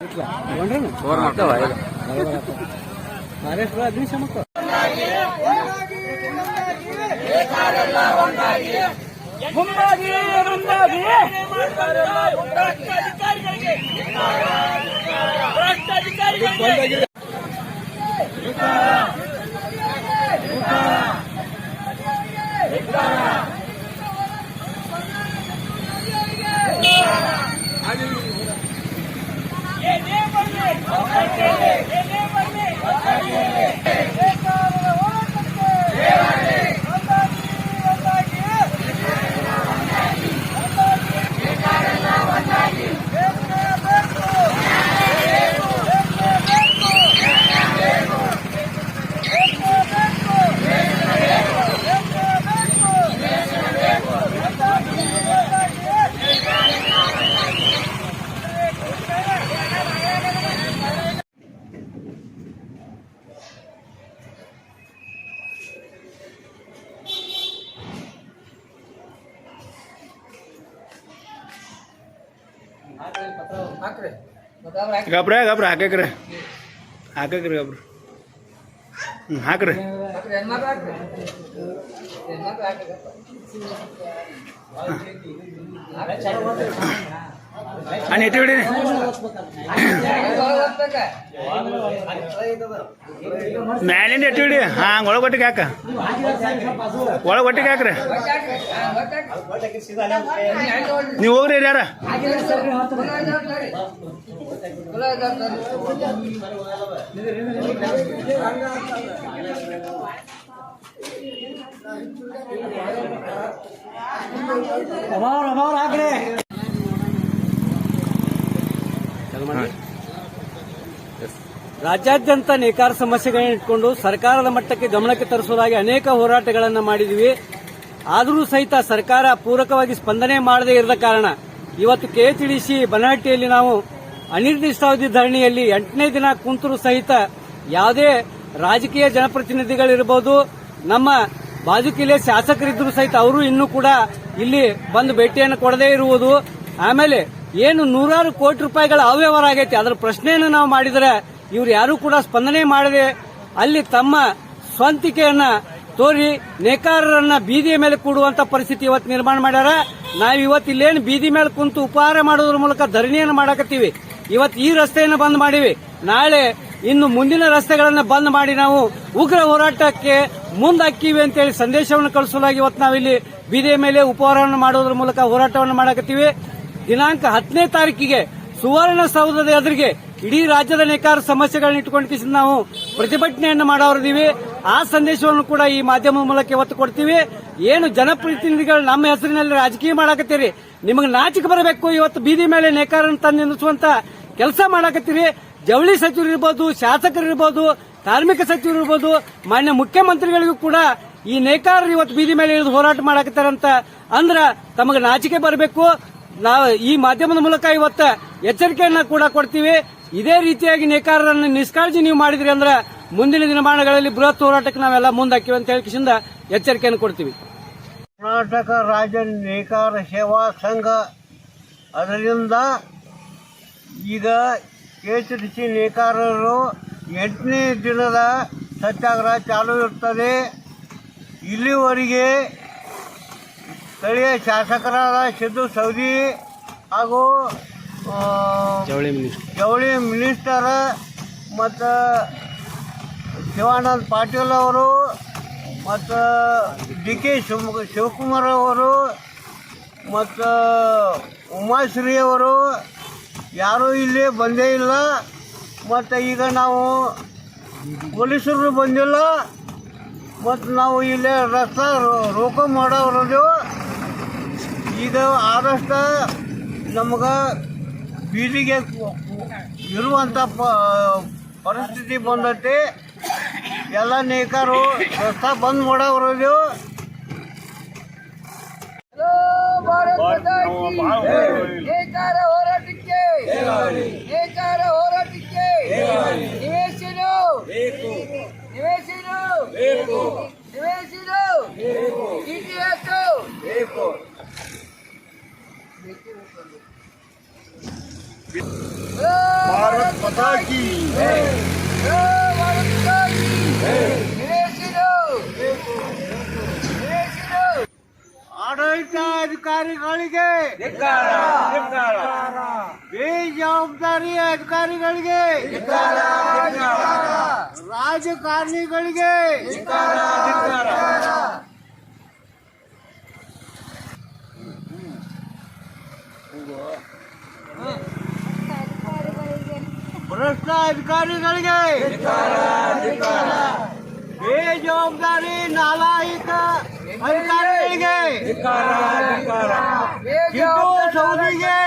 ಮಹಾರಾಷ್ಟ್ರ ಅಗ್ನಿಶಾಮಕ ಗಬ್ರ ಗಬ್ರ ಹಾಕ್ರಿ ಹಾಕ್ರಿ ಗಬ್ರ ಹಾಕ್ರಿ ಎತ್ತಿ ಬಿಡಿ ಮ್ಯಾಲಿಂದ ಎತ್ತಿ ಬಿಡಿ ಒಳಗೊಟ್ಟಿಗೆ ಹಾಕ ಒಳಗೊಟ್ಟಿಗೆ ಹಾಕ್ರಿ ನೀವು ಹೋಗ್ರಿ ಯಾರ ಹಾಕ್ರಿ ರಾಜ್ಯಾದ್ಯಂತ ನೇಕಾರ ಸಮಸ್ಯೆಗಳನ್ನ ಇಟ್ಕೊಂಡು ಸರ್ಕಾರದ ಮಟ್ಟಕ್ಕೆ ಗಮನಕ್ಕೆ ತರಿಸುವುದಾಗಿ ಅನೇಕ ಹೋರಾಟಗಳನ್ನು ಮಾಡಿದ್ವಿ. ಆದರೂ ಸಹಿತ ಸರ್ಕಾರ ಪೂರಕವಾಗಿ ಸ್ಪಂದನೆ ಮಾಡದೇ ಇರದ ಕಾರಣ ಇವತ್ತು ಕೆಎಚ್ಡಿಸಿ ಬನಹಟ್ಟಿಯಲ್ಲಿ ನಾವು ಅನಿರ್ದಿಷ್ಟಾವಧಿ ಧರಣಿಯಲ್ಲಿ 8ನೇ ದಿನ ಕುಂತರೂ ಸಹಿತ ಯಾವುದೇ ರಾಜಕೀಯ ಜನಪ್ರತಿನಿಧಿಗಳಿರಬಹುದು, ನಮ್ಮ ಬಾಜುಕಿಲೆ ಶಾಸಕರಿದ್ದರೂ ಸಹಿತ ಅವರು ಇನ್ನೂ ಕೂಡ ಇಲ್ಲಿ ಬಂದು ಭೇಟಿಯನ್ನು ಕೊಡದೇ ಇರುವುದು, ಆಮೇಲೆ ಏನು ನೂರಾರು ಕೋಟಿ ರೂಪಾಯಿಗಳ ಅವ್ಯವಹಾರ ಆಗೈತಿ ಅದರ ಪ್ರಶ್ನೆಯನ್ನು ನಾವು ಮಾಡಿದರೆ ಇವರು ಯಾರು ಕೂಡ ಸ್ಪಂದನೆ ಮಾಡದೆ ಅಲ್ಲಿ ತಮ್ಮ ಸ್ವಂತಿಕೆಯನ್ನ ತೋರಿ ನೇಕಾರರನ್ನ ಬೀದಿಯ ಮೇಲೆ ಕೂಡುವಂತ ಪರಿಸ್ಥಿತಿ ಇವತ್ತು ನಿರ್ಮಾಣ ಮಾಡ್ಯಾರ. ನಾವು ಇವತ್ತು ಇಲ್ಲೇನು ಬೀದಿ ಮೇಲೆ ಕುಂತು ಉಪಹಾರ ಮಾಡೋದ್ರ ಮೂಲಕ ಧರಣಿಯನ್ನು ಮಾಡಕತ್ತೀವಿ. ಇವತ್ತು ಈ ರಸ್ತೆಯನ್ನು ಬಂದ್ ಮಾಡಿವಿ, ನಾಳೆ ಇನ್ನು ಮುಂದಿನ ರಸ್ತೆಗಳನ್ನು ಬಂದ್ ಮಾಡಿ ನಾವು ಉಗ್ರ ಹೋರಾಟಕ್ಕೆ ಮುಂದಾಕಿವಿ ಅಂತೇಳಿ ಸಂದೇಶವನ್ನು ಕಳಿಸಲಾಗಿ ಇವತ್ತು ನಾವಿಲ್ಲಿ ಬೀದಿಯ ಮೇಲೆ ಉಪಹಾರವನ್ನು ಮಾಡೋದ್ರ ಮೂಲಕ ಹೋರಾಟವನ್ನು ಮಾಡಕತ್ತೀವಿ. ದಿನಾಂಕ 10ನೇ ತಾರೀಕಿಗೆ ಸುವರ್ಣಸೌಧದ ಎದುರಿಗೆ ಇಡೀ ರಾಜ್ಯದ ನೇಕಾರ ಸಮಸ್ಯೆಗಳನ್ನ ಇಟ್ಟುಕೊಂಡು ನಾವು ಪ್ರತಿಭಟನೆಯನ್ನು ಮಾಡೋರಿದ್ದೀವಿ. ಆ ಸಂದೇಶವನ್ನು ಕೂಡ ಈ ಮಾಧ್ಯಮದ ಮೂಲಕ ಇವತ್ತು ಕೊಡ್ತೀವಿ. ಏನು ಜನಪ್ರತಿನಿಧಿಗಳು ನಮ್ಮ ಹೆಸರಿನಲ್ಲಿ ರಾಜಕೀಯ ಮಾಡಾಕತ್ತೀರಿ, ನಿಮಗೆ ನಾಚಿಕೆ ಬರಬೇಕು. ಇವತ್ತು ಬೀದಿ ಮೇಲೆ ನೇಕಾರನ್ನು ತಂದು ನಿಲ್ಲಿಸುವಂತ ಕೆಲಸ ಮಾಡಾಕತ್ತೀರಿ. ಜವಳಿ ಸಚಿವರು ಇರ್ಬೋದು, ಶಾಸಕರಿರ್ಬೋದು, ಕಾರ್ಮಿಕ ಸಚಿವರು ಇರ್ಬೋದು, ಮಾನ್ಯ ಮುಖ್ಯಮಂತ್ರಿಗಳಿಗೂ ಕೂಡ ಈ ನೇಕಾರರು ಇವತ್ತು ಬೀದಿ ಮೇಲೆ ಇಳಿದು ಹೋರಾಟ ಮಾಡಾಕತ್ತಾರಂತ ಅಂದ್ರ ತಮಗೆ ನಾಚಿಕೆ ಬರಬೇಕು. ನಾವು ಈ ಮಾಧ್ಯಮದ ಮೂಲಕ ಇವತ್ತು ಎಚ್ಚರಿಕೆಯನ್ನ ಕೂಡ ಕೊಡ್ತೀವಿ. ಇದೇ ರೀತಿಯಾಗಿ ನೇಕಾರರನ್ನು ನಿಷ್ಕಾಳಜಿ ನೀವು ಮಾಡಿದ್ರಿ ಅಂದ್ರೆ ಮುಂದಿನ ದಿನಮಾನಗಳಲ್ಲಿ ಬೃಹತ್ ಹೋರಾಟಕ್ಕೆ ನಾವೆಲ್ಲ ಮುಂದಾಕಿವಿ ಅಂತ ಹೇಳಿ ಎಚ್ಚರಿಕೆಯನ್ನು ಕೊಡ್ತೀವಿ. ಕರ್ನಾಟಕ ರಾಜ್ಯ ನೇಕಾರ ಸೇವಾ ಸಂಘ ಅದರಿಂದ ಈಗ ಕೆಎಚ್ಡಿಸಿ ನೇಕಾರರು 8ನೇ ದಿನದ ಸತ್ಯಾಗ್ರಹ ಚಾಲೂ ಇರ್ತದೆ. ಇಲ್ಲಿವರೆಗೆ ಸ್ಥಳೀಯ ಶಾಸಕರಾದ ಸಿದ್ದು ಸವದಿ ಹಾಗೂ ಜವಳಿ ಮಿನಿಸ್ಟರ್ ಮತ್ತು ಶಿವಾನಂದ ಪಾಟೀಲ್ ಅವರು ಮತ್ತು ಡಿ.ಕೆ. ಶಿವಕುಮಾರ್ ಅವರು ಮತ್ತು ಉಮಾಶ್ರೀ ಅವರು ಯಾರೂ ಇಲ್ಲಿ ಬಂದೇ ಇಲ್ಲ. ಮತ್ತು ಈಗ ನಾವು ಪೊಲೀಸರು ಬಂದಿಲ್ಲ ಮತ್ತು ನಾವು ಇಲ್ಲೇ ರಸ್ತೆ ರೋಕೋ ಮಾಡೋರು. ಈಗ ಆದಷ್ಟು ನಮ್ಗೆ ಬೀದಿಗೆ ಇರುವಂಥ ಪರಿಸ್ಥಿತಿ ಬಂದೈತಿ. ಎಲ್ಲ ನೇಕಾರು ರಸ್ತೆ ಬಂದ್ ಮಾಡೋರು. ನೇಕಾರ ಹೋರಾಟಕ್ಕೆ ಮಾತಾ ಕಿ ಆಡಳಿತಾಧಿಕಾರಿಗಳಿಗೆ ಬೇಜವಾಬ್ದಾರಿ ಅಧಿಕಾರಿಗಳಿಗೆ ರಾಜಕಾರಣಿಗಳಿಗೆ ಭ್ರಷ್ಟ ಅಧಿಕಾರಿಗಳಿಗೆ ಬೇಜವಾಬ್ದಾರಿ ನಾಲಾಯಕ ಅಧಿಕಾರಿಗಳಿಗೆ ಕಿತ್ತು ಸೌದಿಗೆ